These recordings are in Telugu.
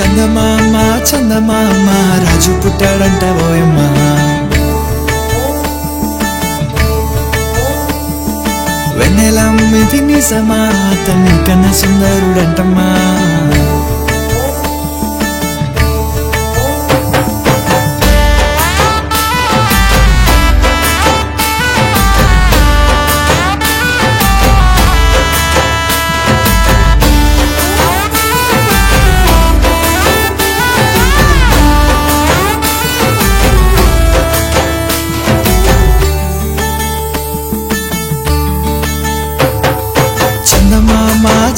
చందమామ చందమామ రాజు పుట్టాడంట ఓయమ్మ. వెన్నెలమ్మిది నిజమా అతని కన్నా సుందరుడంటమ్మా.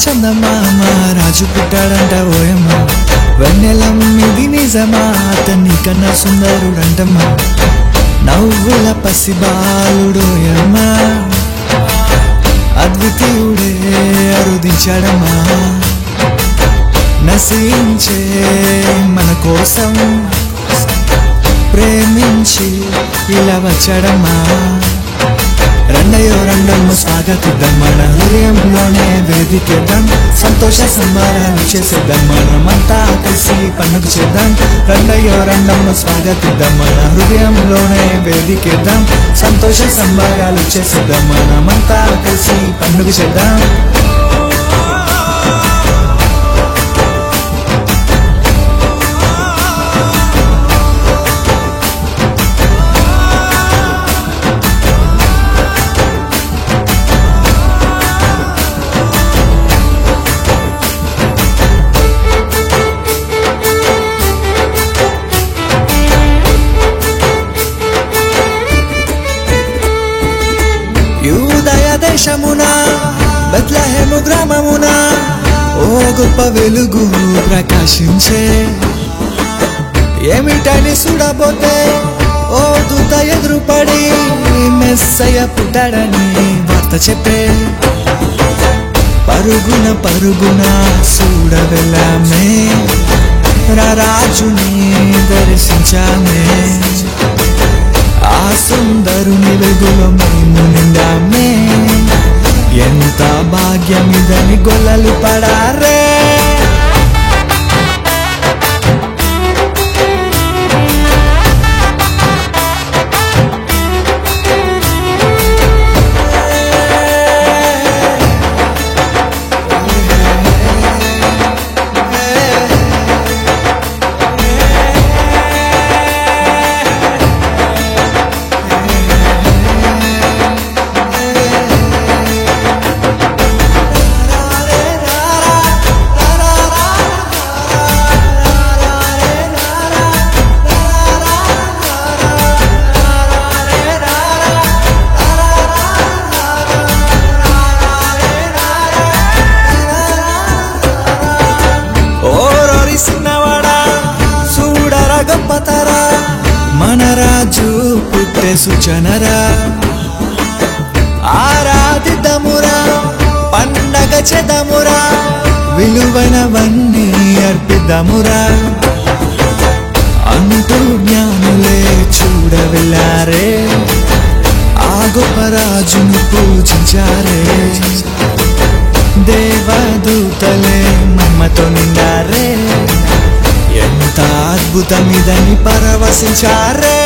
చందమామ రాజు పుట్టాడంట ఓయమ్మ. వెన్నెలమ్మిది నిజమా అతని కన్నా సుందరుడంటమ్మా. నవ్వుల పసిబాలుడోయమ్మ అద్వితీయుడే అరుదించాడమ్మా. నశించే మన కోసం ప్రేమించి ఇలా వచ్చాడమ్మా. రెండయో రెండమ్మ స్వాగతిద్దాం, మన హృదయంలోనే వేదికేద్దాం. సంతోష సంబరాలు చేసేద్దాం, మనమంతా కలిసి పండుగ చేద్దాం. రెండయో రెండమ్మ స్వాగతిద్దాం, మన హృదయంలోనే వేదికేద్దాం. సంతోష సంబరాలు చేసేద్దాం, మనమంతా కలిసి పండుగ చేద్దాం. యూదయ దేశమున బెత్లెహేము గ్రామమున ఓ గొప్ప వెలుగు ప్రకాశించే. ఏమిటని చూడబోతే ఓ దూత ఎదురుపడి మెస్సయ్య పుట్టాడని వార్త చెప్పే. పరుగున పరుగున చూడవెళ్ళామే, రాజుని దర్శించామే. ఆ సుందరుని వెలుగులో మేము నిండామే. ఎంత భాగ్యమిదని గొల్లలు పడారే. మన రాజు పుట్టే సూచనరా, ఆరాధిద్దామురా, పండగ చేద్దామురా, విలువైనవన్నీ అర్పిద్దామురా అంటూ జ్ఞానులే చూడవెళ్ళారే. ఆ గొప్ప రాజును పూజించారే. దేవదూతలే మమ్మతో నిండారే. ఎంత అద్భుతమిదని పరవశించారే.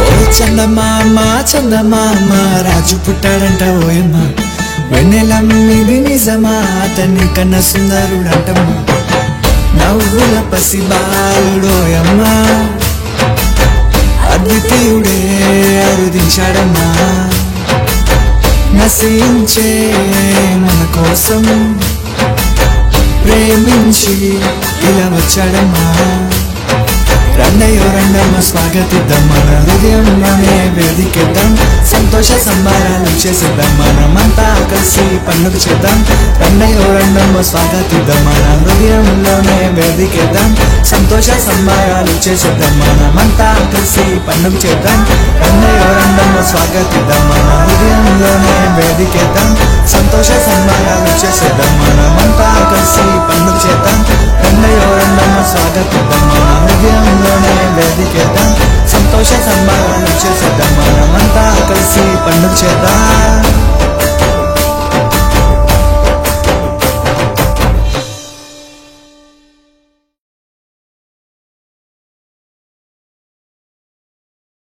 ఓ చందమామ చందమామ రాజు పుట్టాడంట ఓయమ్మ. వెన్నెలమ్మిది నిజమా అతని కన్నా సుందరుడంటమ్మా. నవ్వుల పసిబాలుడోయమ్మ అద్వితీయుడే అరుదించాడమ్మా. నశించే మన కోసం ప్రేమించి ఇలా వచ్చాడమ్మా. రెండయో రెండమ్మ స్వాగతిద్దాం, మన హృదయంలోనే వేదికేద్దాం. సంతోష సంబరాలు చేసేద్దాం, మనమంతా కలిసి పండుగ చేద్దాం. రెండయో రెండమ్మ స్వాగతిద్దాం, మన హృదయంలోనే వేదికేద్దాం. సంతోష సంబరాలు చేసేద్దాం, మనమంతా కలిసి పండుగ చేద్దాం. రెండయో రెండమ్మ స్వాగతిద్దాం, మన హృదయంలోనే వేదికేద్దాం. సంతోష సంబరాలు చేసేద్దాం, మనమంతా కలిసి పండుగ